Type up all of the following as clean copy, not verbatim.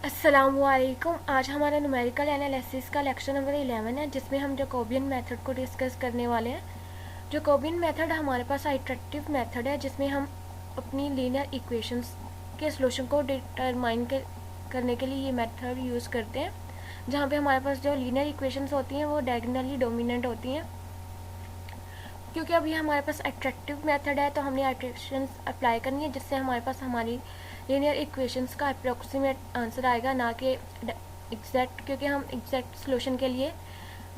अस्सलामुअलैकुम। आज हमारा न्यूमेरिकल एनालिसिस का लेक्चर नंबर 11 है, जिसमें हम जैकोबियन मेथड को डिस्कस करने वाले हैं। जैकोबियन मेथड हमारे पास आइट्रेक्टिव मेथड है, जिसमें हम अपनी लीनियर इक्वेशंस के सॉल्यूशन को डिटरमाइन करने के लिए ये मेथड यूज़ करते हैं, जहाँ पे हमारे पास जो लीनियर इक्वेशंस होती हैं वो डायगोनली डोमिनेंट होती हैं। क्योंकि अब ये हमारे पास अट्रैक्टिव मेथड है, तो हमने अट्रैक्शंस अप्लाई करनी है, जिससे हमारे पास हमारी लीनियर इक्वेशंस का अप्रोक्सीमेट आंसर आएगा, ना कि एग्जैक्ट, क्योंकि हम एग्जैक्ट सॉल्यूशन के लिए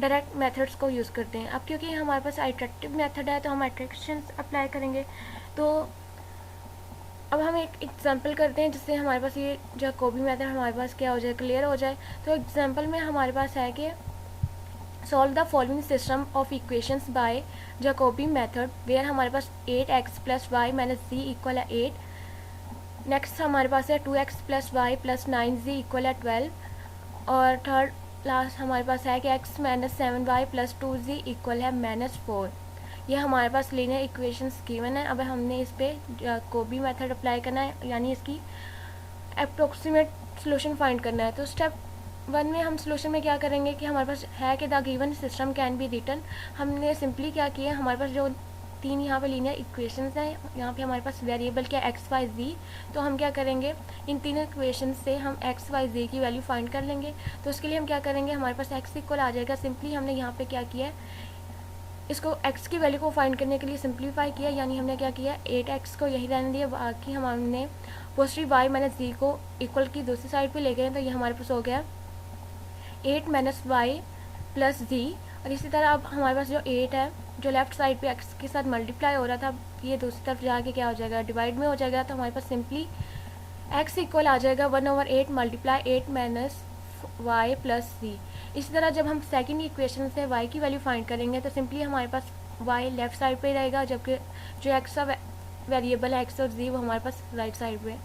डायरेक्ट मेथड्स को यूज़ करते हैं। अब क्योंकि हमारे पास अट्रैक्टिव मेथड है, तो हम अट्रैक्शंस अप्लाई करेंगे। तो अब हम एक एग्जांपल करते हैं, जिससे हमारे पास ये जैकोबी मेथड हमारे पास क्या हो जाए, क्लियर हो जाए। तो एग्जांपल में हमारे पास है कि solve the following system of equations by Jacobi method where हमारे पास 8x plus y minus z equal है 8। नेक्स्ट हमारे पास है 2x plus Y plus 9z equal है 12। और थर्ड लास्ट हमारे पास है कि x minus 7y plus 2z equal है -4। ये हमारे पास लीनियर इक्वेशंस गिवन है। अब हमने इस पर जैकोबी मेथड अप्लाई करना है, यानी इसकी अप्रोक्सीमेट सॉल्यूशन फाइंड करना है। तो स्टेप 1 में हम सॉल्यूशन में क्या करेंगे कि हमारे पास है कि the given system can be written. हमने सिंपली क्या किया, हमारे पास जो तीन यहाँ पे लीनियर इक्वेशंस हैं, यहाँ पे हमारे पास वेरिएबल क्या एक्स वाई जी। तो हम क्या करेंगे, इन तीनों इक्वेशन से हम एक्स वाई जी की वैल्यू फाइंड कर लेंगे। तो उसके लिए हम क्या करेंगे, हमारे पास एक्स इक्वल आ जाएगा। सिंपली हमने यहाँ पे क्या किया है, इसको x की वैल्यू को फाइंड करने के लिए सिंप्लीफाई किया, यानी हमने क्या किया 8x को यही रहने दिया, बाकी हमने पॉजिटिव y माइनस जी को इक्वल की दूसरी साइड पे ले गए। तो ये हमारे पास हो गया 8 माइनस वाई प्लस जी। और इसी तरह अब हमारे पास जो 8 है, जो लेफ्ट साइड पे x के साथ मल्टीप्लाई हो रहा था, ये दूसरी तरफ जाके क्या हो जाएगा, डिवाइड में हो जाएगा। तो हमारे पास सिंपली x इक्वल आ जाएगा 1/8 मल्टीप्लाई 8 माइनस वाई प्लस जी। इसी तरह जब हम सेकंड इक्वेशन से y की वैल्यू फाइंड करेंगे, तो सिंपली हमारे पास y लेफ्ट साइड पे रहेगा, जबकि जो x का वेरिएबल है x और z वो हमारे पास राइट साइड पे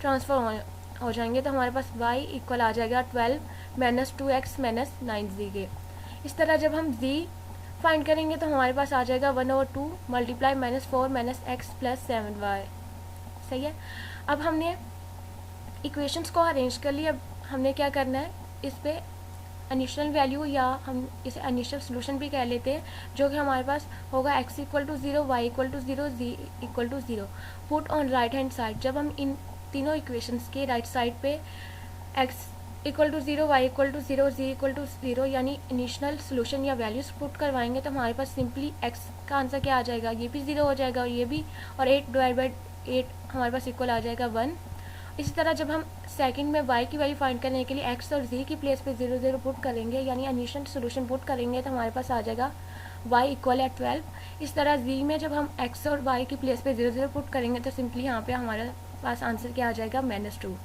ट्रांसफर हो जाएंगे। तो हमारे पास y इक्वल आ जाएगा 12 माइनस 2x माइनस 9z के। इस तरह जब हम z फाइंड करेंगे, तो हमारे पास आ जाएगा 1/2 multiply -4 minus x plus 7y। सही है। अब हमने इक्वेशंस को अरेंज कर लिया। अब हमने क्या करना है, इस पे इनिशियल वैल्यू, या हम इसे इनिशियल सोल्यूशन भी कह लेते हैं, जो कि हमारे पास होगा x equal to 0, y equal to 0, z equal to 0 put on right hand side. जब हम इन तीनों इक्वेशंस के राइट साइड पे x equal to 0, y equal to 0, z equal to 0 यानी इनिशियल सोल्यूशन या वैल्यूज पुट करवाएंगे, तो हमारे पास सिंपली x का आंसर क्या आ जाएगा, ये भी 0 हो जाएगा और ये भी, और 8 डिवाइड बाई 8 हमारे पास इक्वल आ जाएगा 1। इसी तरह जब हम सेकंड में y की वैल्यू फाइंड करने के लिए x और z की प्लेस पे 0 0 पुट करेंगे, यानी इनिशियल सोल्यूशन पुट करेंगे, तो हमारे पास आ जाएगा y इक्वल है 12। इस तरह z में जब हम x और y की प्लेस पे 0 0 पुट करेंगे, तो सिंपली यहाँ पे हमारे पास आंसर क्या आ जाएगा, -2।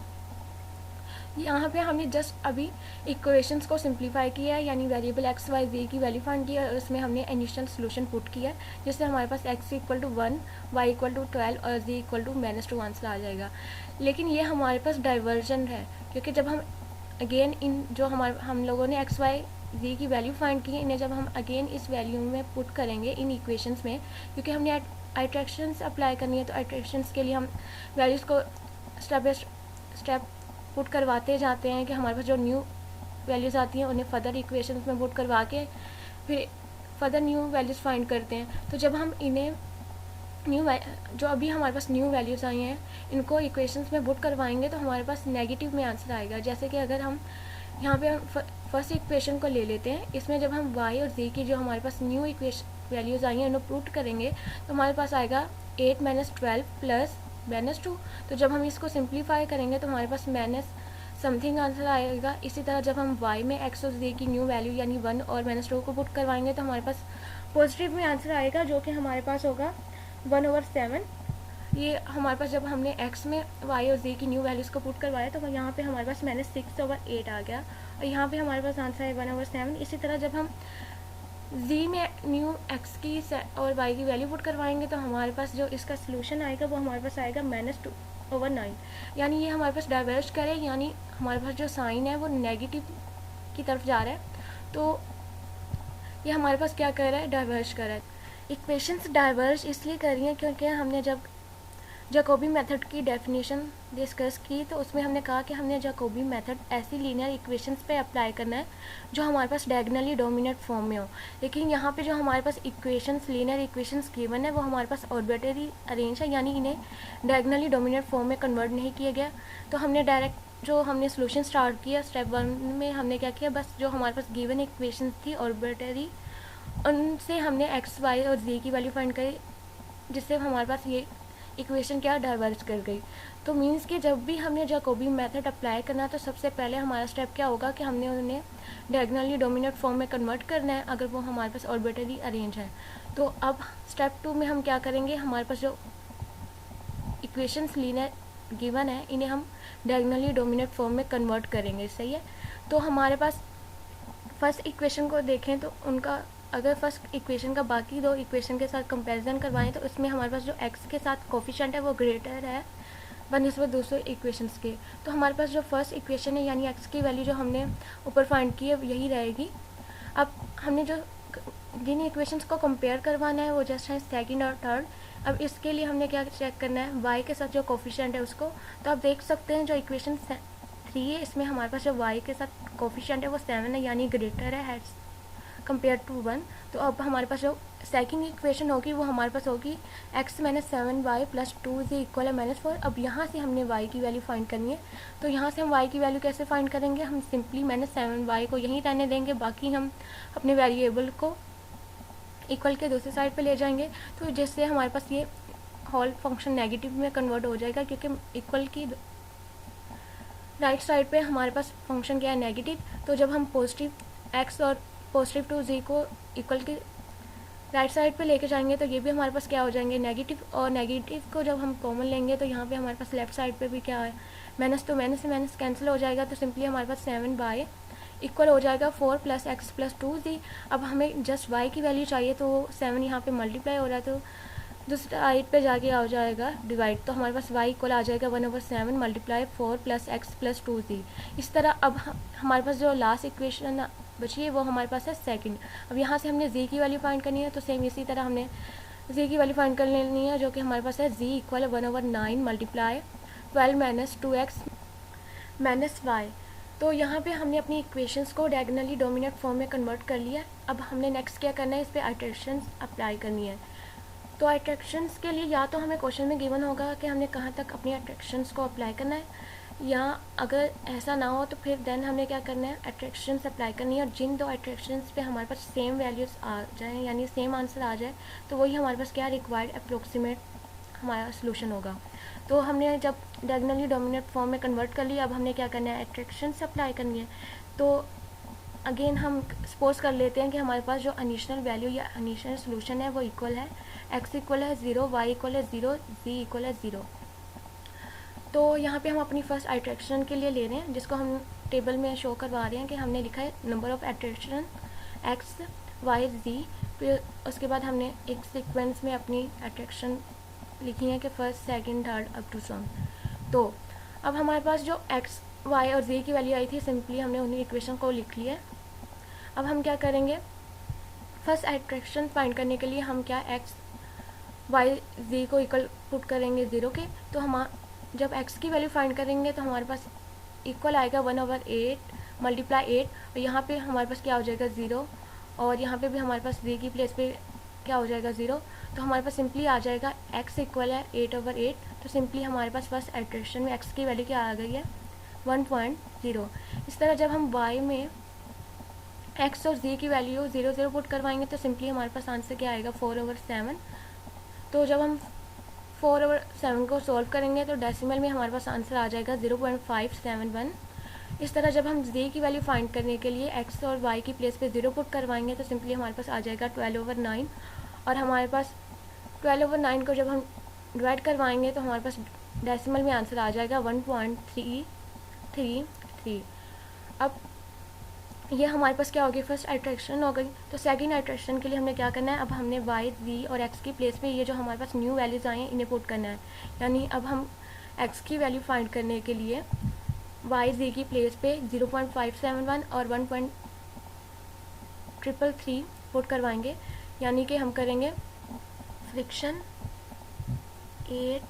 यहाँ पे हमने जस्ट अभी इक्वेशंस को सिंप्लीफाई किया है, यानी वेरिएबल एक्स वाई जी की वैल्यू फाइंड की है, और उसमें हमने इनिशियल सोल्यूशन पुट किया है, जिससे हमारे पास x equal to 1, y equal to 12 और जी इक्वल टू -2 आंसर आ जाएगा। लेकिन ये हमारे पास डाइवर्जन है, क्योंकि जब हम अगेन इन जो हम लोगों ने एक्स वाई जी की वैल्यू फाइंड की है, इन्हें जब हम अगेन इस वैल्यू में पुट करेंगे इन इक्वेशंस में, क्योंकि हमने अट्रैक्शंस अप्लाई करनी है, तो अट्रैक्शंस के लिए हम वैल्यूज़ को स्टेप बाई स्टेप पुट करवाते जाते हैं, कि हमारे पास जो न्यू वैल्यूज़ आती हैं उन्हें फर्दर इक्वेशंस में पुट करवा के फिर फर्दर न्यू वैल्यूज़ फाइंड करते हैं। तो जब हम इन्हें जो अभी हमारे पास न्यू वैल्यूज़ आई हैं, इनको इक्वेशंस में पुट करवाएंगे, तो हमारे पास नेगेटिव में आंसर आएगा। जैसे कि अगर हम यहाँ पे फर्स्ट इक्वेशन को ले लेते हैं, इसमें जब हम y और z की जो हमारे पास न्यू वैल्यूज़ आई हैं उन्हें पुट करेंगे, तो हमारे पास आएगा 8 माइनस 12 प्लस -2। तो जब हम इसको सिंप्लीफाई करेंगे, तो हमारे पास माइनस समथिंग आंसर आएगा। इसी तरह जब हम y में x और z की न्यू वैल्यू यानी 1 और -2 को पुट करवाएंगे, तो हमारे पास पॉजिटिव में आंसर आएगा, जो कि हमारे पास होगा 1/7। ये हमारे पास जब हमने x में y और z की न्यू वैल्यूज़ को पुट करवाया, तो यहाँ पे हमारे पास -6/8 आ गया, और यहाँ पे हमारे पास आंसर है 1/7। इसी तरह जब हम z में न्यू x की और y की वैल्यू पुट करवाएंगे, तो हमारे पास जो इसका सोल्यूशन आएगा वो हमारे पास आएगा -2/9। यानी ये हमारे पास डाइवर्ज करे, यानी हमारे पास जो साइन है वो नेगेटिव की तरफ जा रहा है। तो ये हमारे पास क्या कर रहा है, डाइवर्ज कर रहा है। इक्वेशंस डाइवर्ज इसलिए कर रही हैं क्योंकि हमने जब जैकोबी मेथड की डेफिनेशन डिस्कस की, तो उसमें हमने कहा कि हमने जैकोबी मेथड ऐसी लीनियर इक्वेशंस पे अप्लाई करना है जो हमारे पास डायगोनली डोमिनेट फॉर्म में हो। लेकिन यहाँ पे जो हमारे पास इक्वेशंस लीनियर इक्वेशंस गिवन है वो हमारे पास ऑर्बिटरी अरेंज है, यानी इन्हें डायगोनली डोमिनेट फॉर्म में कन्वर्ट नहीं किया गया। तो हमने डायरेक्ट जो हमने सोल्यूशन स्टार्ट किया, स्टेप 1 में हमने क्या किया, बस जो हमारे पास गिवन इक्वेशंस थी ऑर्बिटरी, उनसे हमने एक्स वाई और जी की वैल्यू फाइंड करी, जिससे हमारे पास ये इक्वेशन क्या डाइवर्ज कर गई। तो मीन्स कि जब भी हमने जैकोबी मेथड अप्लाई करना तो सबसे पहले हमारा स्टेप क्या होगा कि हमने उन्हें डायगोनली डोमिनेट फॉर्म में कन्वर्ट करना है, अगर वो हमारे पास ऑर्बिटरी अरेंज है। तो अब स्टेप 2 में हम क्या करेंगे, हमारे पास जो इक्वेशंस लीनियर गिवन है इन्हें हम डायगोनली डोमिनेट फॉर्म में कन्वर्ट करेंगे। सही है। तो हमारे पास फर्स्ट इक्वेशन को देखें तो उनका, अगर फर्स्ट इक्वेशन का बाकी दो इक्वेशन के साथ कंपैरिजन करवाएं तो इसमें हमारे पास जो x के साथ कोफिशिएंट है वो ग्रेटर है बनस्बत दूसरे इक्वेशंस के। तो हमारे पास जो फर्स्ट इक्वेशन है यानी x की वैल्यू जो हमने ऊपर फाइंड की है यही रहेगी। अब हमने जो जिन इक्वेशंस को कंपेयर करवाना है वो जस्ट है सेकंड और थर्ड। अब इसके लिए हमने क्या चेक करना है, y के साथ जो कोफिशिएंट है उसको। तो आप देख सकते हैं जो इक्वेशन 3 है इसमें हमारे पास जो y के साथ कोफिशिएंट है वो 7 है, यानी ग्रेटर है कंपेयर टू 1। तो अब हमारे पास जो सेकंड इक्वेशन होगी वो हमारे पास होगी x minus 7y plus 2z equal है -4। अब यहाँ से हमने y की वैल्यू फाइंड करनी है। तो यहाँ से हम y की वैल्यू कैसे फाइंड करेंगे, हम सिंपली -7y को यहीं रहने देंगे, बाकी हम अपने वेरिएबल को इक्वल के दूसरी साइड पे ले जाएंगे। तो जिससे हमारे पास ये होल फंक्शन नेगेटिव में कन्वर्ट हो जाएगा, क्योंकि इक्वल की राइट साइड पे हमारे पास फंक्शन क्या है, नेगेटिव। तो जब हम पॉजिटिव x और पॉजिटिव 2z को इक्वल की राइट साइड पे लेके जाएंगे तो ये भी हमारे पास क्या हो जाएंगे, नेगेटिव। और नेगेटिव को जब हम कॉमन लेंगे तो यहाँ पे हमारे पास लेफ्ट साइड पे भी क्या है, माइनस। तो माइनस से माइनस कैंसिल हो जाएगा, तो सिंपली हमारे पास 7y इक्वल हो जाएगा 4 प्लस एक्स प्लस 2z। अब हमें जस्ट y की वैल्यू चाहिए, तो 7 यहाँ पे मल्टीप्लाई हो रहा है तो दूसरी साइड पे जाके आ जाएगा डिवाइड। तो हमारे पास y इक्वल आ जाएगा 1/7 multiply 4 plus x plus 2z। इस तरह अब हमारे पास जो लास्ट इक्वेशन बची है वो हमारे पास है सेकंड। अब यहाँ से हमने z की वैल्यू फाइंड करनी है, तो सेम इसी तरह हमने z की वैल्यू फाइंड कर लेनी है, जो कि हमारे पास है z इक्वल है 1/9 multiply 12 minus 2x minus y। तो यहाँ पे हमने अपनी इक्वेशंस को डायगोनली डोमिनेट फॉर्म में कन्वर्ट कर लिया। अब हमने नेक्स्ट क्या करना है, इस पर आइटरेशंस अप्लाई करनी है। तो अट्रैक्शंस के लिए या तो हमें क्वेश्चन में गिवन होगा कि हमने कहाँ तक अपनी अट्रैक्शंस को अप्लाई करना है, या अगर ऐसा ना हो तो फिर देन हमने क्या करना है, अट्रैक्शंस अप्लाई करनी है। और जिन दो अट्रैक्शंस पे हमारे पास सेम वैल्यूज़ आ जाएँ, यानी सेम आंसर आ जाए, तो वही हमारे पास क्या रिक्वायर्ड अप्रोक्सीमेट हमारा सोल्यूशन होगा। तो हमने जब डायगोनली डोमिनेट फॉर्म में कन्वर्ट कर लिया, अब हमने क्या करना है, अट्रैक्शंस अप्लाई करनी है। तो अगेन हम सपोज कर लेते हैं कि हमारे पास जो इनिशियल वैल्यू या इनिशियल सोल्यूशन है वो इक्वल है, x इक्वल है 0, y इक्वल है 0, z इक्वल है 0। तो यहाँ पे हम अपनी फर्स्ट आइट्रेक्शन के लिए ले रहे हैं, जिसको हम टेबल में शो करवा रहे हैं कि हमने लिखा है number of attraction x y z। फिर उसके बाद हमने एक सीक्वेंस में अपनी एट्रेक्शन लिखी है कि first second third up to sum. तो अब हमारे पास जो x y और z की वैल्यू आई थी, सिंपली हमने उन्हीं इक्वेशन को लिख लिया। अब हम क्या करेंगे, फर्स्ट एट्रैक्शन फाइंड करने के लिए हम क्या x y z को इक्वल पुट करेंगे 0 के। तो हम जब x की वैल्यू फाइंड करेंगे तो हमारे पास इक्वल आएगा 1/8 मल्टीप्लाई 8, और यहाँ पे हमारे पास क्या हो जाएगा 0, और यहाँ पे भी हमारे पास z की प्लेस पे क्या हो जाएगा 0। तो हमारे पास सिंपली आ जाएगा x इक्वल है 8/8। तो सिंपली हमारे पास फर्स्ट एट्रैक्शन में x की वैल्यू क्या आ गई है, 1.0। इस तरह जब हम y में x और z की वैल्यू 0 पुट करवाएंगे तो सिंपली हमारे पास आंसर क्या आएगा, 4/7। तो जब हम 4/7 को सॉल्व करेंगे तो डेसिमल में हमारे पास आंसर आ जाएगा 0.571। इस तरह जब हम z की वैल्यू फाइंड करने के लिए x और y की प्लेस पे 0 पुट करवाएंगे तो सिंपली हमारे पास आ जाएगा 12/9। और हमारे पास 12/9 को जब हम डिवाइड करवाएंगे तो हमारे पास डेसिमल में आंसर आ जाएगा 1.333। अब ये हमारे पास क्या होगी, फर्स्ट आइट्रेक्शन हो गई। तो सेकंड आइट्रेक्शन के लिए हमने क्या करना है, अब हमने y z और x की प्लेस पे ये जो हमारे पास न्यू वैल्यूज़ आए हैं इन्हें पुट करना है। यानी अब हम x की वैल्यू फाइंड करने के लिए y z की प्लेस पे 0.571 और 1.333 पुट करवाएंगे। यानी कि हम करेंगे फ्रिक्शन 8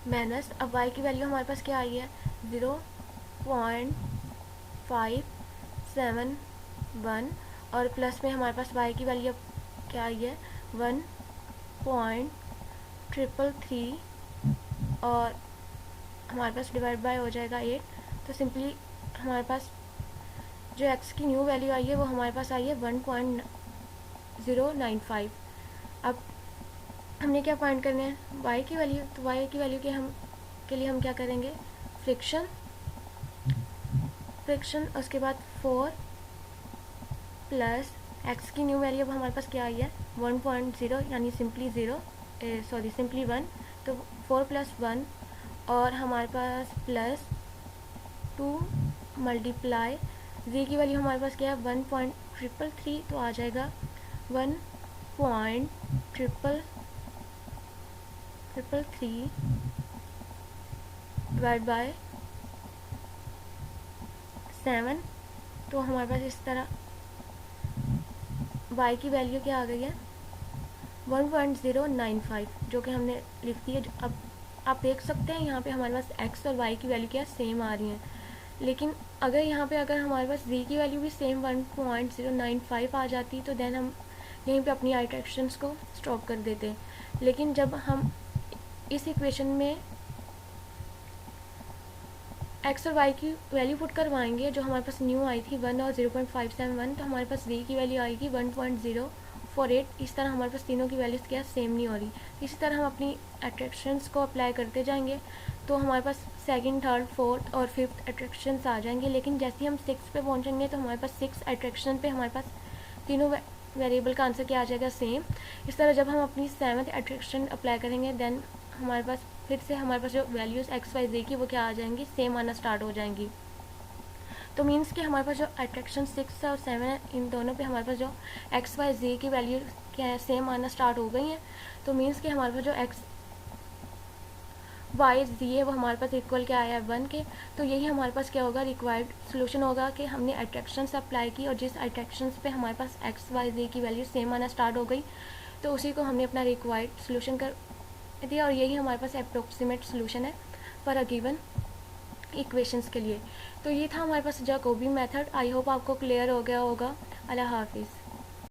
माइनस, अब y की वैल्यू हमारे पास क्या आई है 0.571 और प्लस में हमारे पास y की वैल्यू क्या आई है 1.333 और हमारे पास डिवाइड बाय हो जाएगा 8। तो सिंपली हमारे पास जो x की न्यू वैल्यू आई है वो हमारे पास आई है 1.095। अब हमने क्या फाइंड करना है y की वैल्यू, तो y की वैल्यू के लिए हम क्या करेंगे फ्रिक्शन उसके बाद 4 प्लस x की न्यू वैल्यू अब हमारे पास क्या आई है 1.0 यानी सिंपली 1, तो 4 + 1 और हमारे पास प्लस 2 मल्टीप्लाई z की वैल्यू हमारे पास क्या है 1.333, तो आ जाएगा 1.333 डिवाइड बाय 7। तो हमारे पास इस तरह y की वैल्यू क्या आ गई है 1.095 जो कि हमने लिख दी है। अब आप देख सकते हैं यहाँ पे हमारे पास x और y की वैल्यू क्या सेम आ रही हैं, लेकिन अगर यहाँ पे अगर हमारे पास z की वैल्यू भी सेम 1.095 आ जाती तो देन हम यहीं पे अपनी आइट्रेक्शंस को स्टॉप कर देते। लेकिन जब हम इस इक्वेशन में x और y की वैल्यू पुट करवाएंगे जो हमारे पास न्यू आई थी 1 और 0.571, तो हमारे पास z की वैल्यू आएगी 1.048। इस तरह हमारे पास तीनों की वैल्यूज़ क्या सेम नहीं हो रही। इसी तरह हम अपनी अट्रैक्शंस को अप्लाई करते जाएंगे तो हमारे पास सेकंड, थर्ड, फोर्थ और फिफ्थ अट्रैक्शंस आ जाएंगे। लेकिन जैसे ही हम 6 पे पहुंचेंगे तो हमारे पास 6 अट्रैक्शन पे हमारे पास तीनों वेरिएबल का आंसर क्या आ जाएगा सेम। इस तरह जब हम अपनी 7th अट्रैक्शन अप्लाई करेंगे देन हमारे पास फिर से हमारे पास जो वैल्यूज़ x, y, z की वो क्या आ जाएंगी सेम आना स्टार्ट हो जाएंगी। तो मीन्स कि हमारे पास जो अट्रैक्शन 6 और 7 है इन दोनों पे हमारे पास जो x, y, z की वैल्यू क्या है सेम आना स्टार्ट हो गई हैं। तो मीन्स कि हमारे पास जो x, y, z है वो हमारे पास इक्वल क्या आया है 1 के। तो यही हमारे पास क्या होगा रिक्वायर्ड सोल्यूशन होगा कि हमने अट्रैक्शन अप्लाई की और जिस अट्रैक्शन पे हमारे पास x, y, z की वैल्यू सेम आना स्टार्ट हो गई तो उसी को हमने अपना रिक्वायर्ड सोल्यूशन कर दिया और यही हमारे पास अप्रोक्सीमेट सोल्यूशन है फॉर अ गिवन इक्वेशंस के लिए। तो ये था हमारे पास जैकोबी मेथड। आई होप आपको क्लियर हो गया होगा। अल्लाह हाफिज़।